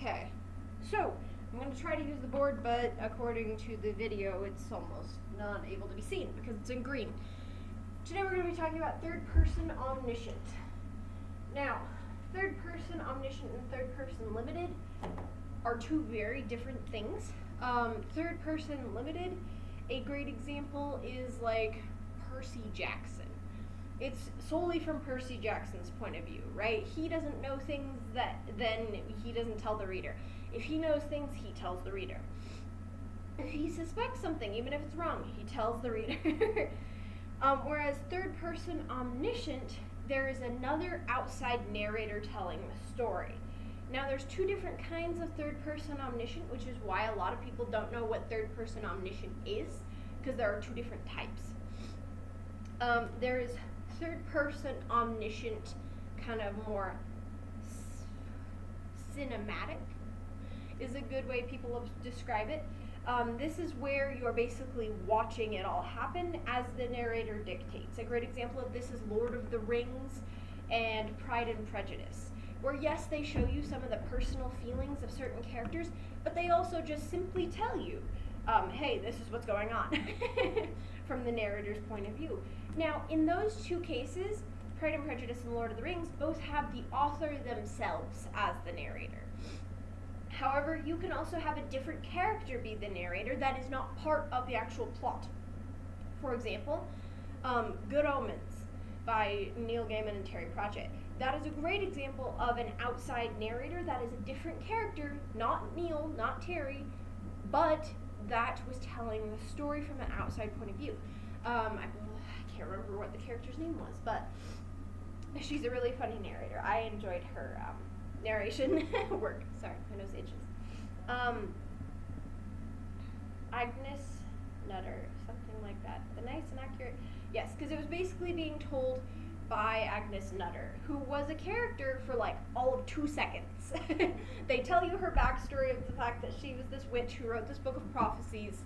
Okay, so I'm going to try to use the board, but according to the video, it's almost not able to be seen because it's in green. Today we're going to be talking about third-person omniscient. Now, third-person omniscient and third-person limited are two very different things. Third-person limited, a great example is like Percy Jackson. It's solely from Percy Jackson's point of view, right? He doesn't know things that then he doesn't tell the reader. If he knows things, he tells the reader. If he suspects something, even if it's wrong, he tells the reader. Whereas third-person omniscient, there is another outside narrator telling the story. Now, there's two different kinds of third-person omniscient, which is why a lot of people don't know what third-person omniscient is, because there are two different types. There is third-person omniscient, kind of more cinematic, is a good way people describe it. This is where you're basically watching it all happen as the narrator dictates. A great example of this is Lord of the Rings and Pride and Prejudice, where yes, they show you some of the personal feelings of certain characters, but they also just simply tell you, hey, this is what's going on, from the narrator's point of view. Now, in those two cases, Pride and Prejudice and Lord of the Rings both have the author themselves as the narrator. However, you can also have a different character be the narrator that is not part of the actual plot. For example, Good Omens by Neil Gaiman and Terry Pratchett. That is a great example of an outside narrator that is a different character, not Neil, not Terry, but that was telling the story from an outside point of view. I can't remember what the character's name was, but she's a really funny narrator. I enjoyed her narration work. Sorry, my nose itches. Agnes Nutter, something like that. The nice and accurate. Yes, because it was basically being told by Agnes Nutter, who was a character for like all of 2 seconds. They tell you her backstory of the fact that she was this witch who wrote this book of prophecies,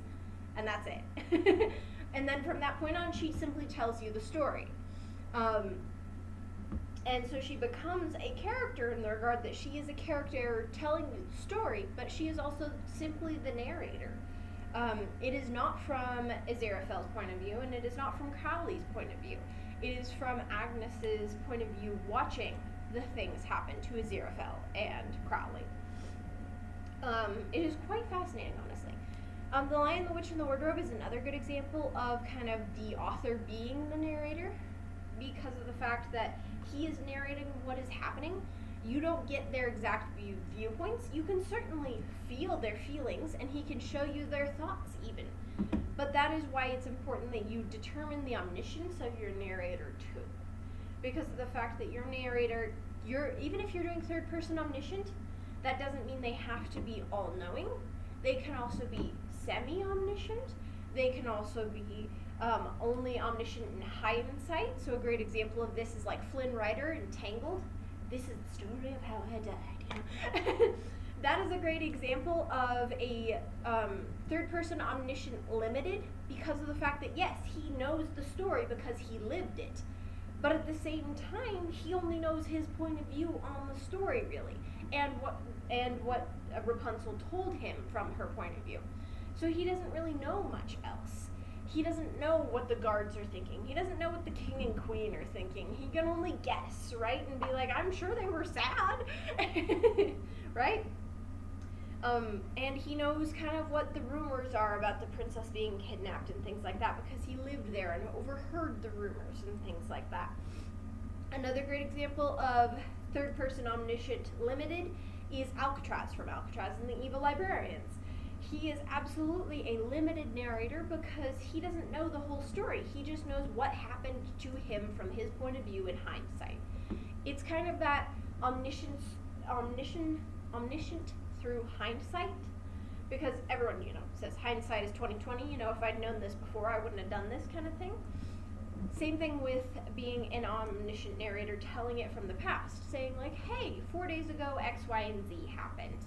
and that's it. And then from that point on, she simply tells you the story. And so she becomes a character in the regard that she is a character telling the story, but she is also simply the narrator. It is not from Aziraphale's point of view, and it is not from Crowley's point of view. It is from Agnes's point of view, watching the things happen to Aziraphale and Crowley. It is quite fascinating, honestly. The Lion, the Witch, and the Wardrobe is another good example of kind of the author being the narrator, because of the fact that he is narrating what is happening. You don't get their exact viewpoints. You can certainly feel their feelings, and he can show you their thoughts even. But that is why it's important that you determine the omniscience of your narrator too. Because of the fact that your narrator, even if you're doing third-person omniscient, that doesn't mean they have to be all-knowing. They can also be semi-omniscient. They can also be only omniscient in hindsight. So a great example of this is like Flynn Rider in Tangled. This is the story of how I died. That is a great example of a third-person omniscient limited, because of the fact that yes, he knows the story because he lived it, but at the same time, he only knows his point of view on the story really, and what Rapunzel told him from her point of view. So he doesn't really know much else. He doesn't know what the guards are thinking. He doesn't know what the king and queen are thinking. He can only guess, right? And be like, I'm sure they were sad, right? And he knows kind of what the rumors are about the princess being kidnapped and things like that, because he lived there and overheard the rumors and things like that. Another great example of third-person omniscient limited is Alcatraz from Alcatraz and the Evil Librarians. He is absolutely a limited narrator because he doesn't know the whole story. He just knows what happened to him from his point of view in hindsight. It's kind of that omniscient through hindsight, because everyone, says hindsight is 20/20. If I'd known this before, I wouldn't have done this kind of thing. Same thing with being an omniscient narrator telling it from the past, saying like, hey, 4 days ago, X, Y, and Z happened.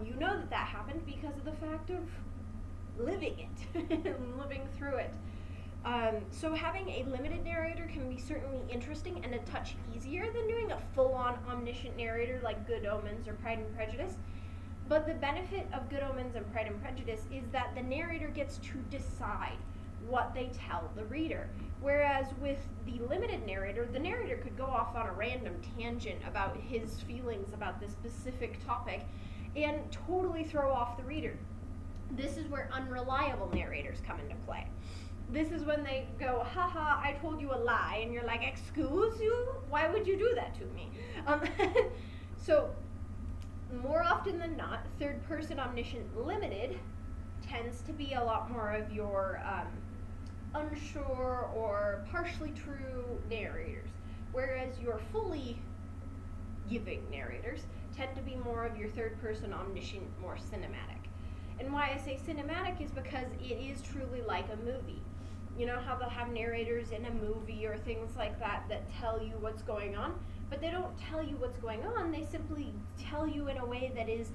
You know that happened because of the fact of living it, living through it. So having a limited narrator can be certainly interesting and a touch easier than doing a full-on omniscient narrator like Good Omens or Pride and Prejudice. But the benefit of Good Omens and Pride and Prejudice is that the narrator gets to decide what they tell the reader. Whereas with the limited narrator, the narrator could go off on a random tangent about his feelings about this specific topic and totally throw off the reader. This is where unreliable narrators come into play. This is when they go, haha, I told you a lie, and you're like, excuse you? Why would you do that to me? So, more often than not, third-person omniscient limited tends to be a lot more of your unsure or partially true narrators, whereas your fully giving narrators tend to be more of your third-person omniscient, more cinematic. And why I say cinematic is because it is truly like a movie. You know how they'll have narrators in a movie or things like that that tell you what's going on, but they don't tell you what's going on, they simply tell you in a way that is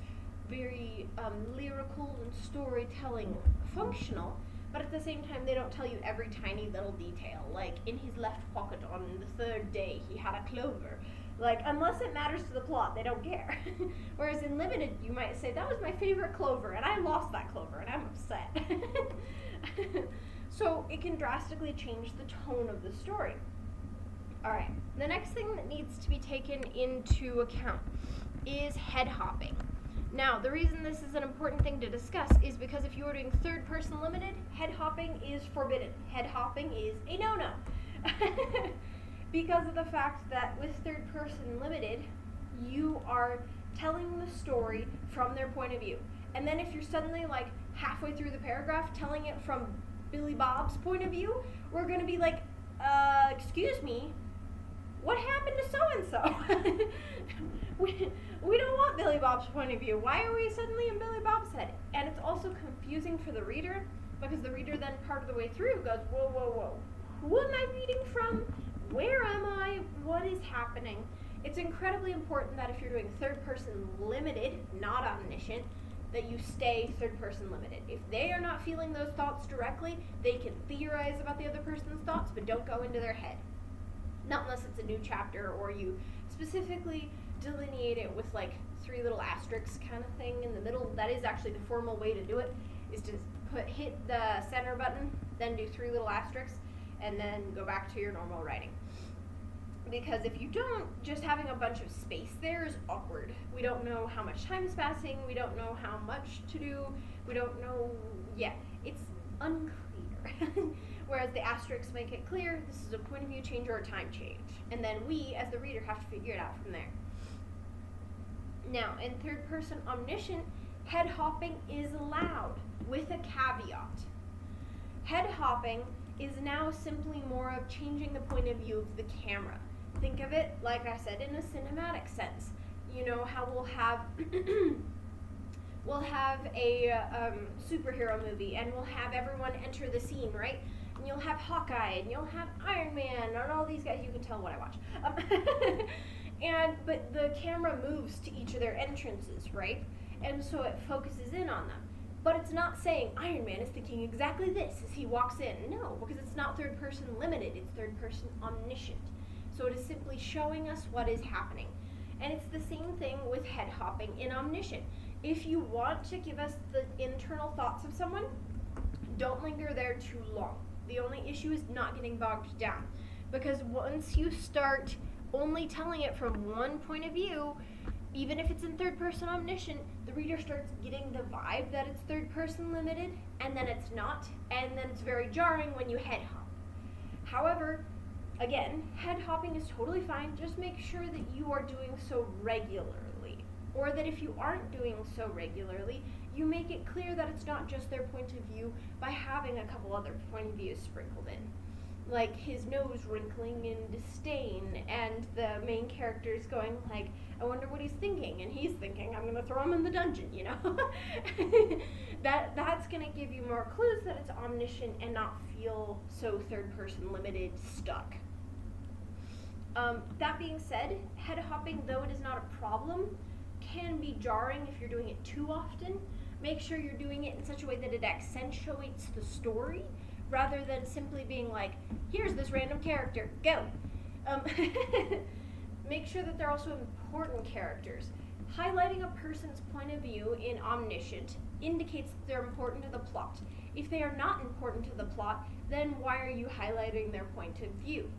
very lyrical and storytelling functional, but at the same time they don't tell you every tiny little detail, like in his left pocket on the third day he had a clover. Like, unless it matters to the plot, they don't care. Whereas in limited, you might say, that was my favorite clover, and I lost that clover, and I'm upset. So it can drastically change the tone of the story. Alright, the next thing that needs to be taken into account is head hopping. Now, the reason this is an important thing to discuss is because if you are doing third person limited, head hopping is forbidden. Head hopping is a no-no. Because of the fact that with third person limited, you are telling the story from their point of view. And then if you're suddenly like halfway through the paragraph telling it from Billy Bob's point of view, we're going to be like, excuse me, what happened to so-and-so? we don't want Billy Bob's point of view. Why are we suddenly in Billy Bob's head? And it's also confusing for the reader, because the reader then part of the way through goes, whoa, whoa, whoa. Who am I reading from? Where am I? What is happening? It's incredibly important that if you're doing third person limited, not omniscient, that you stay third person limited. If they are not feeling those thoughts directly, they can theorize about the other person's thoughts, but don't go into their head. Not unless it's a new chapter or you specifically delineate it with like 3 little asterisks kind of thing in the middle. That is actually the formal way to do it, is to hit the center button, then do 3 little asterisks, and then go back to your normal writing. Because if you don't, just having a bunch of space there is awkward. We don't know how much time is passing, we don't know how much to do, we don't know, it's unclear. Whereas the asterisks make it clear, this is a point of view change or a time change. And then we, as the reader, have to figure it out from there. Now, in third person omniscient, head hopping is allowed, with a caveat. Head hopping is now simply more of changing the point of view of the camera. Think of it, like I said, in a cinematic sense. You know how we'll have a superhero movie, and we'll have everyone enter the scene, right? And you'll have Hawkeye, and you'll have Iron Man, and all these guys. You can tell what I watch. But the camera moves to each of their entrances, right? And so it focuses in on them. But it's not saying Iron Man is thinking exactly this as he walks in. No, because it's not third person limited, it's third person omniscient. So it is simply showing us what is happening. And it's the same thing with head hopping in omniscient. If you want to give us the internal thoughts of someone, don't linger there too long. The only issue is not getting bogged down. Because once you start only telling it from one point of view, even if it's in third person omniscient, the reader starts getting the vibe that it's third person limited, and then it's not, and then it's very jarring when you head hop. However, again, head hopping is totally fine, just make sure that you are doing so regularly, or that if you aren't doing so regularly, you make it clear that it's not just their point of view by having a couple other point of views sprinkled in. Like his nose wrinkling in disdain, and the main character's going like, I wonder what he's thinking, and he's thinking, I'm gonna throw him in the dungeon, you know? That's gonna give you more clues that it's omniscient and not feel so third person limited, stuck. That being said, head hopping, though it is not a problem, can be jarring if you're doing it too often. Make sure you're doing it in such a way that it accentuates the story rather than simply being like, here's this random character, go. Make sure that they're also important characters. Highlighting a person's point of view in Omniscient indicates that they're important to the plot. If they are not important to the plot, then why are you highlighting their point of view?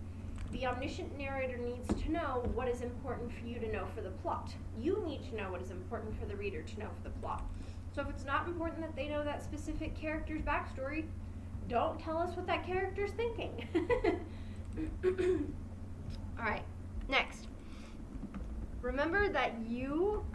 The omniscient narrator needs to know what is important for you to know for the plot. You need to know what is important for the reader to know for the plot. So if it's not important that they know that specific character's backstory, don't tell us what that character's thinking. Alright, next. Remember that you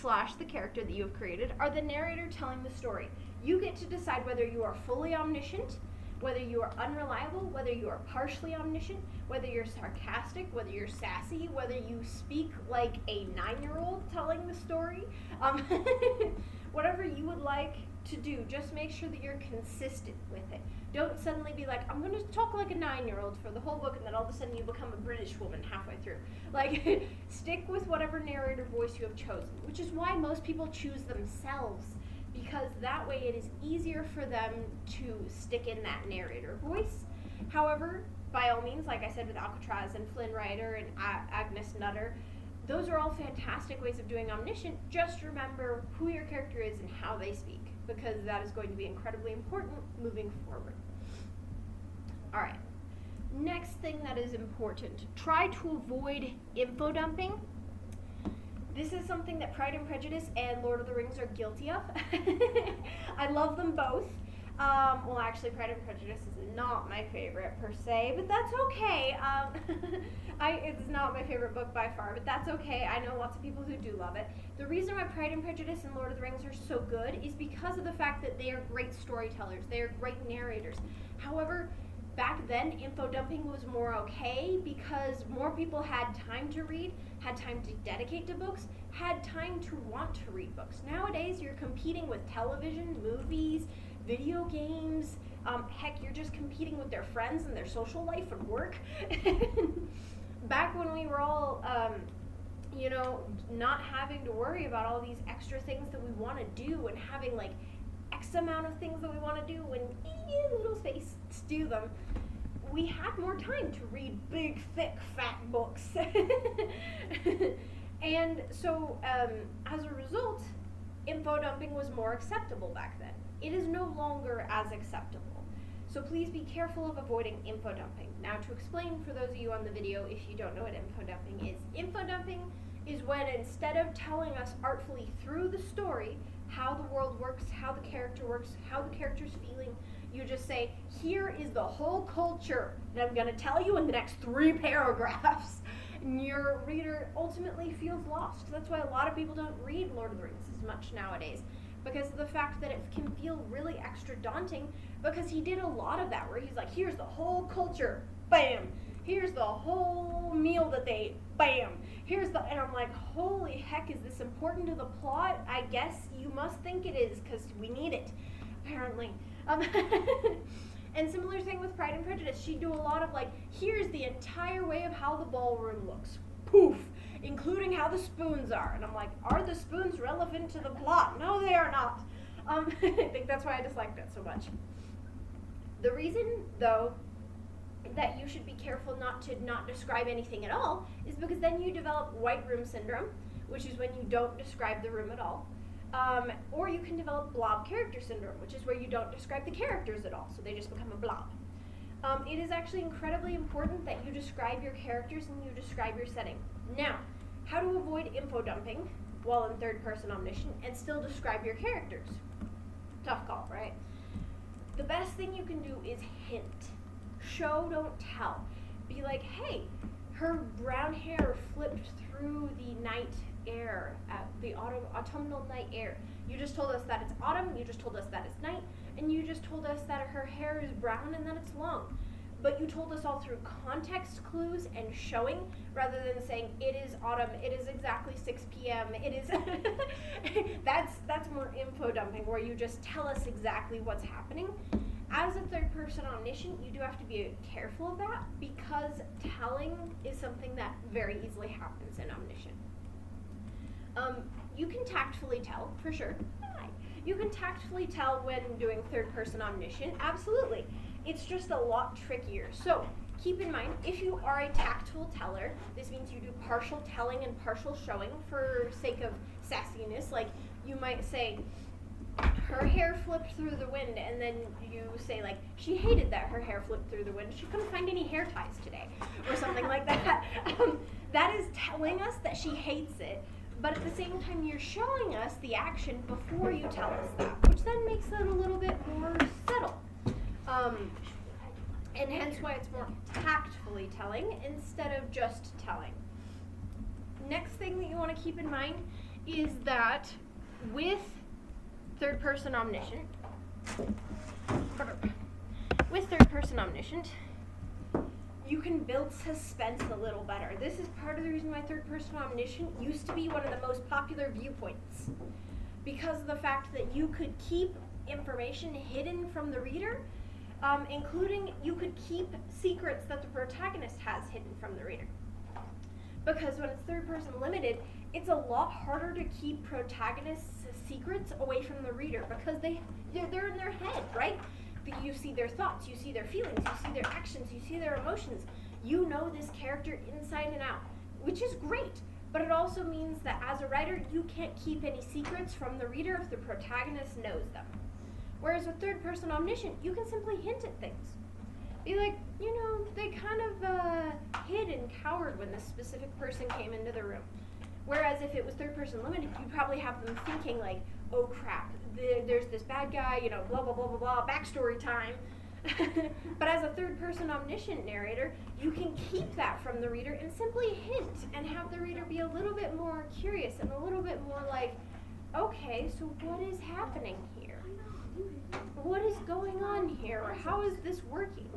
/ the character that you have created are the narrator telling the story. You get to decide whether you are fully omniscient, whether you are unreliable, whether you are partially omniscient, whether you're sarcastic, whether you're sassy, whether you speak like a 9-year-old telling the story. Whatever you would like to do, just make sure that you're consistent with it. Don't suddenly be like, I'm going to talk like a 9-year-old for the whole book, and then all of a sudden you become a British woman halfway through. Like, stick with whatever narrator voice you have chosen, which is why most people choose themselves, because that way it is easier for them to stick in that narrator voice. However, by all means, like I said with Alcatraz and Flynn Rider and Agnes Nutter, those are all fantastic ways of doing Omniscient. Just remember who your character is and how they speak, because that is going to be incredibly important moving forward. Alright, next thing that is important, try to avoid info dumping. This is something that Pride and Prejudice and Lord of the Rings are guilty of. I love them both. Well, actually, Pride and Prejudice is not my favorite per se, but that's okay. It's not my favorite book by far, but that's okay. I know lots of people who do love it. The reason why Pride and Prejudice and Lord of the Rings are so good is because of the fact that they are great storytellers. They are great narrators. However, back then, info dumping was more okay because more people had time to read, had time to dedicate to books, had time to want to read books. Nowadays, you're competing with television, movies, video games. Heck, you're just competing with their friends and their social life and work. Back when we were all, not having to worry about all these extra things that we want to do and having like X amount of things that we want to do and little space to do them, we had more time to read big, thick, fat books. And so, as a result, info dumping was more acceptable back then. It is no longer as acceptable. So please be careful of avoiding info dumping. Now, to explain for those of you on the video, if you don't know what info dumping is when instead of telling us artfully through the story how the world works, how the character works, how the character's feeling, you just say, here is the whole culture that I'm going to tell you in the next 3 paragraphs. And your reader ultimately feels lost. That's why a lot of people don't read Lord of the Rings as much nowadays, because of the fact that it can feel really extra daunting, because he did a lot of that where he's like, here's the whole culture, bam, here's the whole meal that they ate, bam, and I'm like, holy heck, is this important to the plot? I guess you must think it is, because we need it, apparently. And similar thing with Pride and Prejudice, she'd do a lot of like, here's the entire way of how the ballroom looks, poof, including how the spoons are. And I'm like, are the spoons relevant to the plot? No, they are not. I think that's why I disliked it so much. The reason, though, that you should be careful not to not describe anything at all is because then you develop white room syndrome, which is when you don't describe the room at all. Or you can develop blob character syndrome, which is where you don't describe the characters at all, so they just become a blob. It is actually incredibly important that you describe your characters and you describe your setting. Now, how to avoid info dumping while in third person omniscient and still describe your characters? Tough call, right? The best thing you can do is hint. Show, don't tell. Be like, hey, her brown hair flipped through the night air, the autumnal night air. You just told us that it's autumn, you just told us that it's night, and you just told us that her hair is brown and that it's long. But you told us all through context clues and showing, rather than saying it is autumn, it is exactly 6 p.m., it is that's more info dumping, where you just tell us exactly what's happening. As a third person omniscient, you do have to be careful of that, because telling is something that very easily happens in omniscient. You can tactfully tell, for sure. You can tactfully tell when doing third person omniscient, absolutely. it's just a lot trickier. So keep in mind, if you are a tactful teller, this means you do partial telling and partial showing for sake of sassiness. Like, you might say, her hair flipped through the wind, and then you say, like, she hated that her hair flipped through the wind. She couldn't find any hair ties today, or something like that. That is telling us that she hates it, but at the same time, you're showing us the action before you tell us that, which then makes it a little bit more subtle. And hence why it's more tactfully telling instead of just telling. Next thing that you want to keep in mind is that with third person omniscient, you can build suspense a little better. This is part of the reason why third person omniscient used to be one of the most popular viewpoints, because of the fact that you could keep information hidden from the reader, including you could keep secrets that the protagonist has hidden from the reader. Because when it's third person limited, it's a lot harder to keep protagonists' secrets away from the reader, because they're in their head, right? You see their thoughts, you see their feelings, you see their actions, you see their emotions. You know this character inside and out, which is great. But it also means that as a writer, you can't keep any secrets from the reader if the protagonist knows them. Whereas with third person omniscient, you can simply hint at things. Be like, they kind of hid and cowered when this specific person came into the room. Whereas if it was third person limited, you'd probably have them thinking like, oh crap, there's this bad guy, blah, blah, blah, blah, blah, backstory time. But as a third person omniscient narrator, you can keep that from the reader and simply hint and have the reader be a little bit more curious and a little bit more like, okay, so what is happening here? What is going on here? Or how is this working?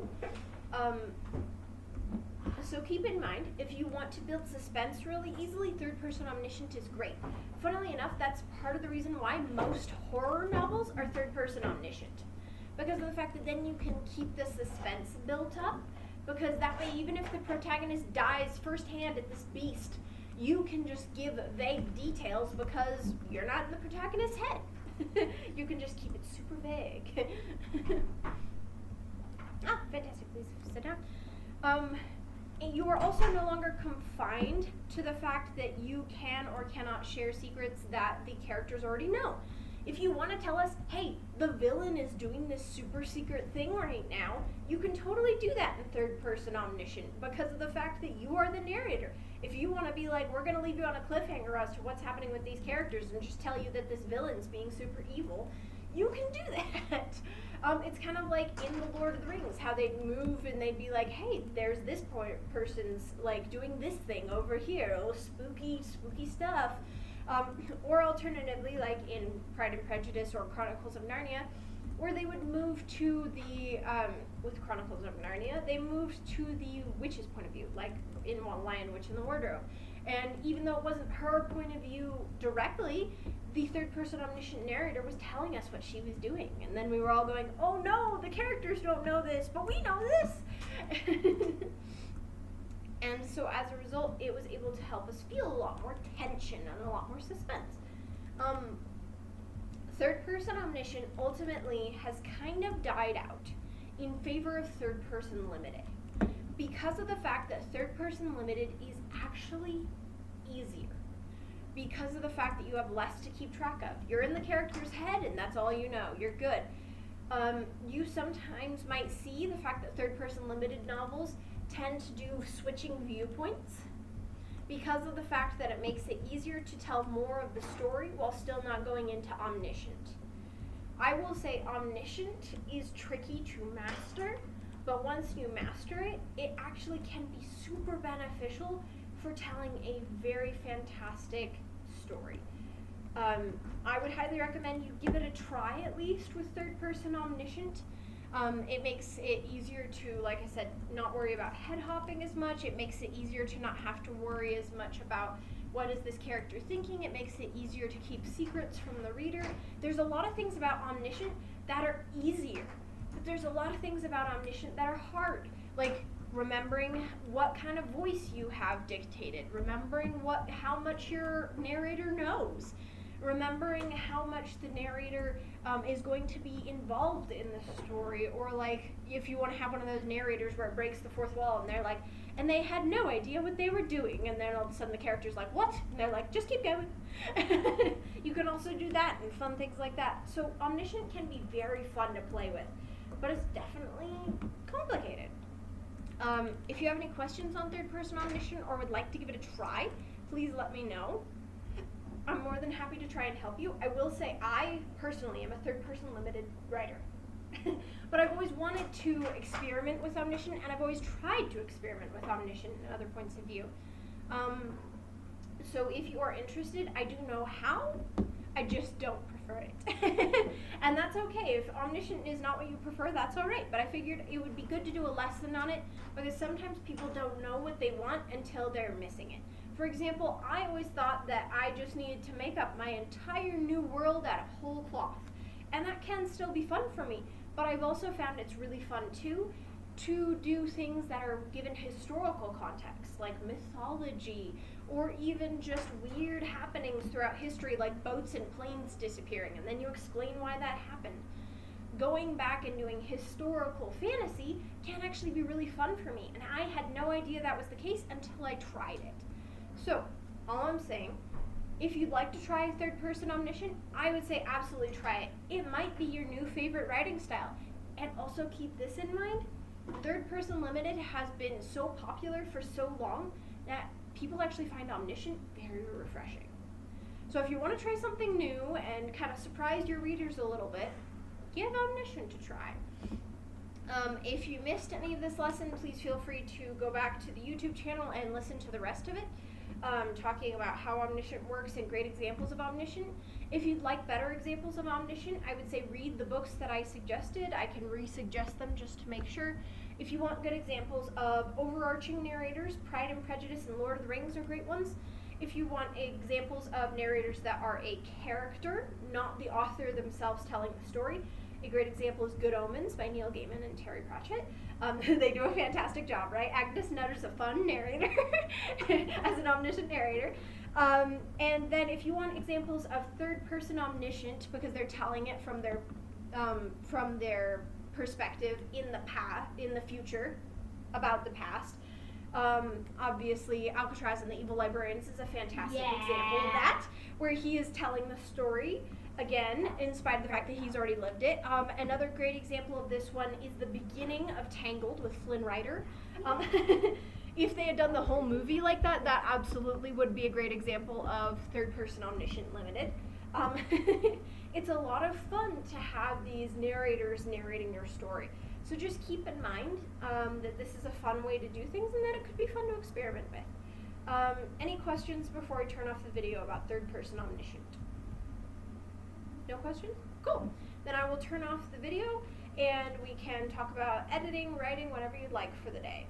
So keep in mind, if you want to build suspense really easily, third person omniscient is great. Funnily enough, that's part of the reason why most horror novels are third person omniscient. Because of the fact that then you can keep the suspense built up, because that way even if the protagonist dies firsthand at this beast, you can just give vague details because you're not in the protagonist's head. You can just keep it super vague. Fantastic, please sit down. You are also no longer confined to the fact that you can or cannot share secrets that the characters already know. If you want to tell us, hey, the villain is doing this super secret thing right now, you can totally do that in third person omniscient because of the fact that you are the narrator. If you want to be like, we're going to leave you on a cliffhanger as to what's happening with these characters and just tell you that this villain's being super evil, you can do that. It's kind of like in the Lord of the Rings, how they'd move and they'd be like, hey, there's this person's like doing this thing over here, oh, spooky stuff. Or alternatively, like in Pride and Prejudice or Chronicles of Narnia, where they would move to the, with Chronicles of Narnia, they moved to the witch's point of view, like in Lion, Witch, and the Wardrobe. And even though it wasn't her point of view directly, the third person omniscient narrator was telling us what she was doing. And then we were all going, oh no, the characters don't know this, but we know this! And so as a result, it was able to help us feel a lot more tension and a lot more suspense. Third person omniscient ultimately has kind of died out in favor of third person limited, because of the fact that third person limited is actually easier. Because of the fact that you have less to keep track of. You're in the character's head and that's all you know. You're good. You sometimes might see the fact that third person limited novels tend to do switching viewpoints because of the fact that it makes it easier to tell more of the story while still not going into omniscient. I will say omniscient is tricky to master, but once you master it, it actually can be super beneficial for telling a very fantastic story. I would highly recommend you give it a try at least with third person omniscient. It makes it easier to, like I said, not worry about head hopping as much. It makes it easier to not have to worry as much about what is this character thinking. It makes it easier to keep secrets from the reader. There's a lot of things about omniscient that are easier, but there's a lot of things about omniscient that are hard. Like remembering what kind of voice you have dictated, remembering how much your narrator knows, remembering how much the narrator is going to be involved in the story, or like if you want to have one of those narrators where it breaks the fourth wall and they're like, and they had no idea what they were doing, and then all of a sudden the character's like, what? And they're like, just keep going. You can also do that and fun things like that. So Omniscient can be very fun to play with, but it's definitely complicated. If you have any questions on third person Omniscient or would like to give it a try, please let me know. I'm more than happy to try and help you. I will say I personally am a third person limited writer. But I've always wanted to experiment with Omniscient, and I've always tried to experiment with Omniscient and other points of view. So if you are interested, I do know how, I just don't prefer it. And that's okay. If Omniscient is not what you prefer, that's alright. But I figured it would be good to do a lesson on it, because sometimes people don't know what they want until they're missing it. For example, I always thought that I just needed to make up my entire new world out of whole cloth. And that can still be fun for me. But I've also found it's really fun too to do things that are given historical context, like mythology, or even just weird happenings throughout history, like boats and planes disappearing, and then you explain why that happened. Going back and doing historical fantasy can actually be really fun for me, and I had no idea that was the case until I tried it. So, all I'm saying, if you'd like to try third-person Omniscient, I would say absolutely try it. It might be your new favorite writing style. And also keep this in mind, third-person limited has been so popular for so long that people actually find Omniscient very refreshing. So if you want to try something new and kind of surprise your readers a little bit, give Omniscient a try. If you missed any of this lesson, please feel free to go back to the YouTube channel and listen to the rest of it. Talking about how Omniscient works and great examples of Omniscient. If you'd like better examples of Omniscient, I would say read the books that I suggested. I can re-suggest them just to make sure. If you want good examples of overarching narrators, Pride and Prejudice and Lord of the Rings are great ones. If you want examples of narrators that are a character, not the author themselves telling the story, a great example is Good Omens by Neil Gaiman and Terry Pratchett. They do a fantastic job, right? Agnes Nutter's a fun narrator as an Omniscient narrator. And then if you want examples of third-person Omniscient, because they're telling it from their perspective in the future, about the past. Obviously, Alcatraz and the Evil Librarians is a fantastic example of that, where he is telling the story, again, in spite of the fact that he's already lived it. Another great example of this one is the beginning of Tangled with Flynn Rider. If they had done the whole movie like that, that absolutely would be a great example of third-person Omniscient limited. It's a lot of fun to have these narrators narrating your story. So just keep in mind that this is a fun way to do things and that it could be fun to experiment with. Any questions before I turn off the video about third-person Omniscient? No questions? Cool. Then I will turn off the video and we can talk about editing, writing, whatever you'd like for the day.